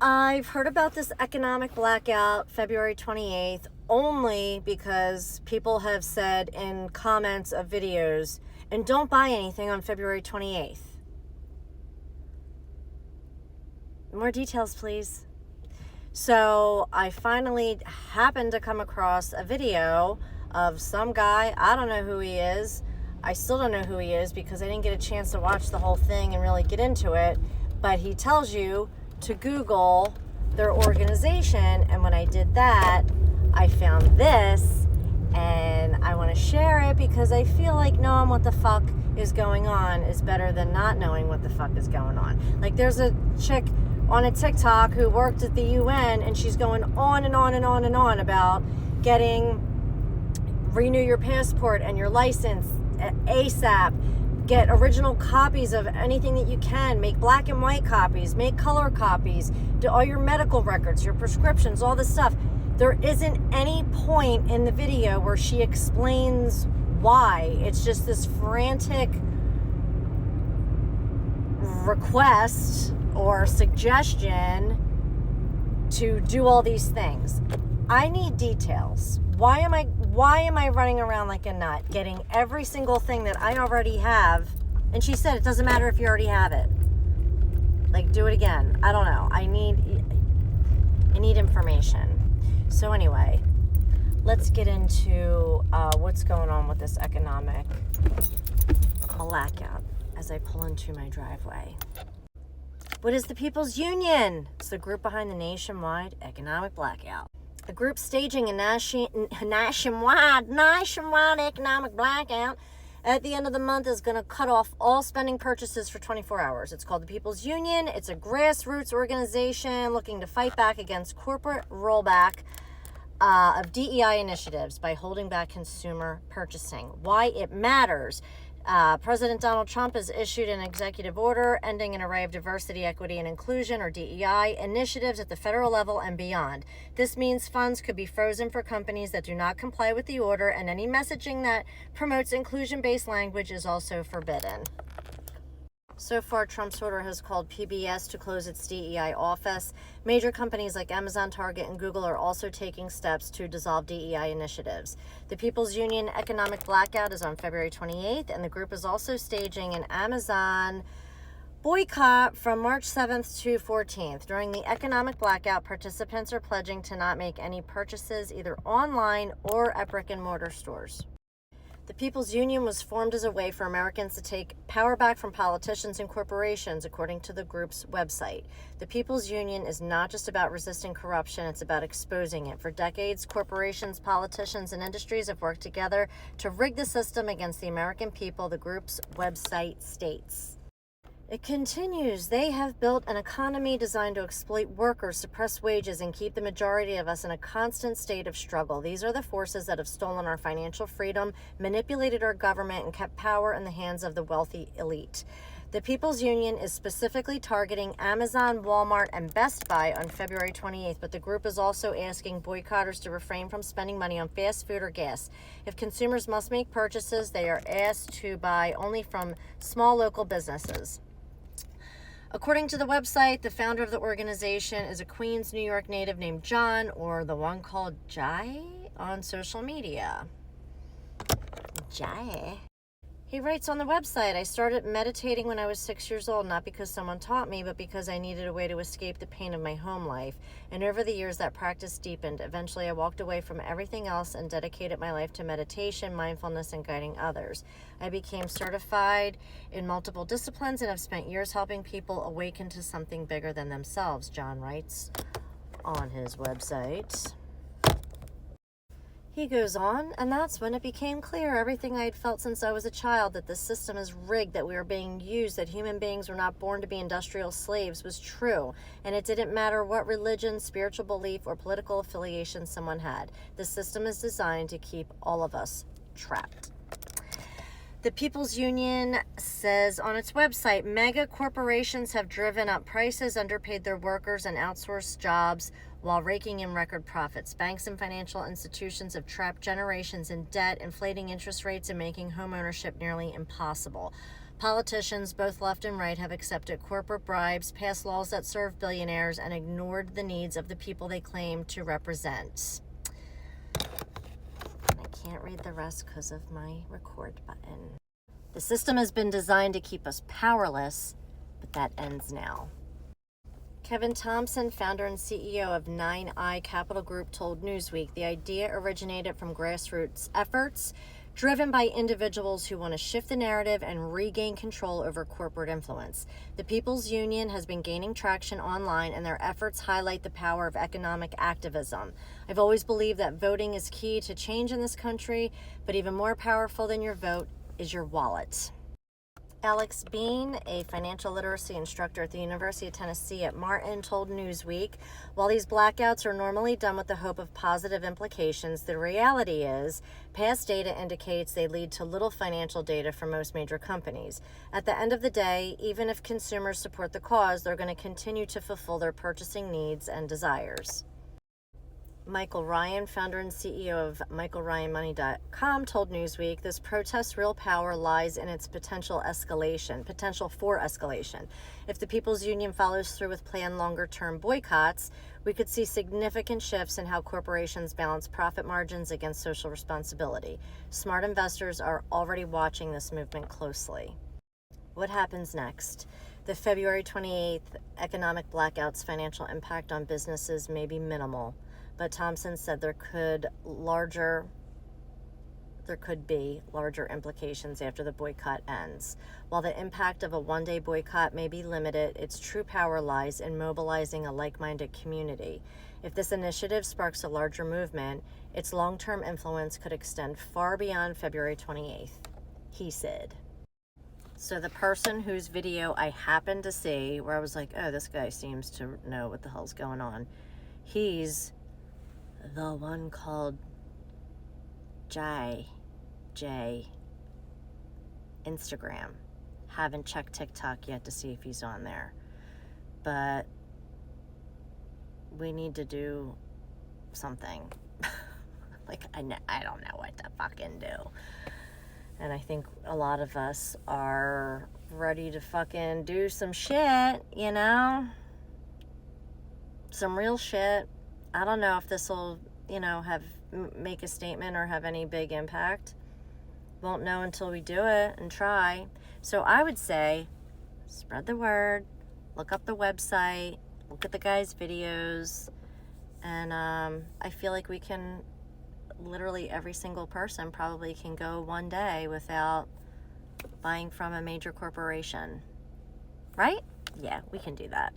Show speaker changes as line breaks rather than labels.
I've heard about this economic blackout February 28th only because people have said in comments of videos, and don't buy anything on February 28th. More details, please. So I finally happened to come across a video of some guy. I don't know who he is. I still don't know who he is because I didn't get a chance to watch the whole thing and really get into it. But he tells you to Google their organization. And when I did that, I found this. And I want to share it because I feel like knowing what the fuck is going on is better than not knowing what the fuck is going on. Like, there's a chick on a TikTok who worked at the UN, and she's going on and on and on and on about renew your passport and your license ASAP, get original copies of anything that you can, make black and white copies, make color copies, do all your medical records, your prescriptions, all this stuff. There isn't any point in the video where she explains why. It's just this frantic request or suggestion to do all these things. I need details. Why am I running around like a nut, getting every single thing that I already have? And she said it doesn't matter if you already have it. Like, do it again. I don't know. I need information. So anyway, let's get into what's going on with this economic blackout as I pull into my driveway. What is the People's Union? It's the group behind the nationwide economic blackout. The group staging a nationwide economic blackout at the end of the month is going to cut off all spending purchases for 24 hours. It's called the People's Union. It's a grassroots organization looking to fight back against corporate rollback of DEI initiatives by holding back consumer purchasing. Why it matters. President Donald Trump has issued an executive order ending an array of diversity, equity, and inclusion, or DEI, initiatives at the federal level and beyond. This means funds could be frozen for companies that do not comply with the order, and any messaging that promotes inclusion-based language is also forbidden. So far, Trump's order has called PBS to close its DEI office. Major companies like Amazon, Target, and Google are also taking steps to dissolve DEI initiatives. The People's Union Economic Blackout is on February 28th, and the group is also staging an Amazon boycott from March 7th to 14th. During the economic blackout, participants are pledging to not make any purchases either online or at brick-and-mortar stores. The People's Union was formed as a way for Americans to take power back from politicians and corporations, according to the group's website. The People's Union is not just about resisting corruption, it's about exposing it. For decades, corporations, politicians, and industries have worked together to rig the system against the American people, the group's website states. It continues, they have built an economy designed to exploit workers, suppress wages, and keep the majority of us in a constant state of struggle. These are the forces that have stolen our financial freedom, manipulated our government, and kept power in the hands of the wealthy elite. The People's Union is specifically targeting Amazon, Walmart, and Best Buy on February 28th, but the group is also asking boycotters to refrain from spending money on fast food or gas. If consumers must make purchases, they are asked to buy only from small local businesses. According to the website, the founder of the organization is a Queens, New York native named John, or the one called Jai on social media. Jai. He writes on the website, I started meditating when I was 6 years old, not because someone taught me, but because I needed a way to escape the pain of my home life. And over the years, that practice deepened. Eventually, I walked away from everything else and dedicated my life to meditation, mindfulness, and guiding others. I became certified in multiple disciplines and have spent years helping people awaken to something bigger than themselves, John writes on his website. He goes on, and that's when it became clear, everything I had felt since I was a child, that the system is rigged, that we were being used, that human beings were not born to be industrial slaves, was true. And it didn't matter what religion, spiritual belief, or political affiliation someone had. The system is designed to keep all of us trapped. The People's Union says on its website, mega corporations have driven up prices, underpaid their workers, and outsourced jobs while raking in record profits. Banks and financial institutions have trapped generations in debt, inflating interest rates and making home ownership nearly impossible. Politicians, both left and right, have accepted corporate bribes, passed laws that serve billionaires, and ignored the needs of the people they claim to represent. I can't read the rest because of my record button. The system has been designed to keep us powerless, but that ends now. Kevin Thompson, founder and CEO of 9i Capital Group, told Newsweek the idea originated from grassroots efforts driven by individuals who want to shift the narrative and regain control over corporate influence. The People's Union has been gaining traction online, and their efforts highlight the power of economic activism. I've always believed that voting is key to change in this country, but even more powerful than your vote is your wallet. Alex Bean, a financial literacy instructor at the University of Tennessee at Martin, told Newsweek, while these blackouts are normally done with the hope of positive implications, the reality is past data indicates they lead to little financial data for most major companies. At the end of the day, even if consumers support the cause, they're going to continue to fulfill their purchasing needs and desires. Michael Ryan, founder and CEO of MichaelRyanMoney.com, told Newsweek, this protest's real power lies in its potential for escalation. If the People's Union follows through with planned longer-term boycotts, we could see significant shifts in how corporations balance profit margins against social responsibility. Smart investors are already watching this movement closely. What happens next? The February 28th economic blackout's financial impact on businesses may be minimal, but Thompson said there could be larger implications after the boycott ends. While the impact of a one-day boycott may be limited, its true power lies in mobilizing a like-minded community. If this initiative sparks a larger movement, its long-term influence could extend far beyond February 28th, he said. So the person whose video I happened to see, where I was like, oh, this guy seems to know what the hell's going on, he's the one called J Instagram. Haven't checked TikTok yet to see if he's on there, but we need to do something. Like, I don't know what to fucking do, and I think a lot of us are ready to fucking do some shit, you know, some real shit. I don't know if this will, make a statement or have any big impact. Won't know until we do it and try. So I would say, spread the word, look up the website, look at the guy's videos, and I feel like we can, literally every single person probably can go one day without buying from a major corporation. Right? Yeah, we can do that.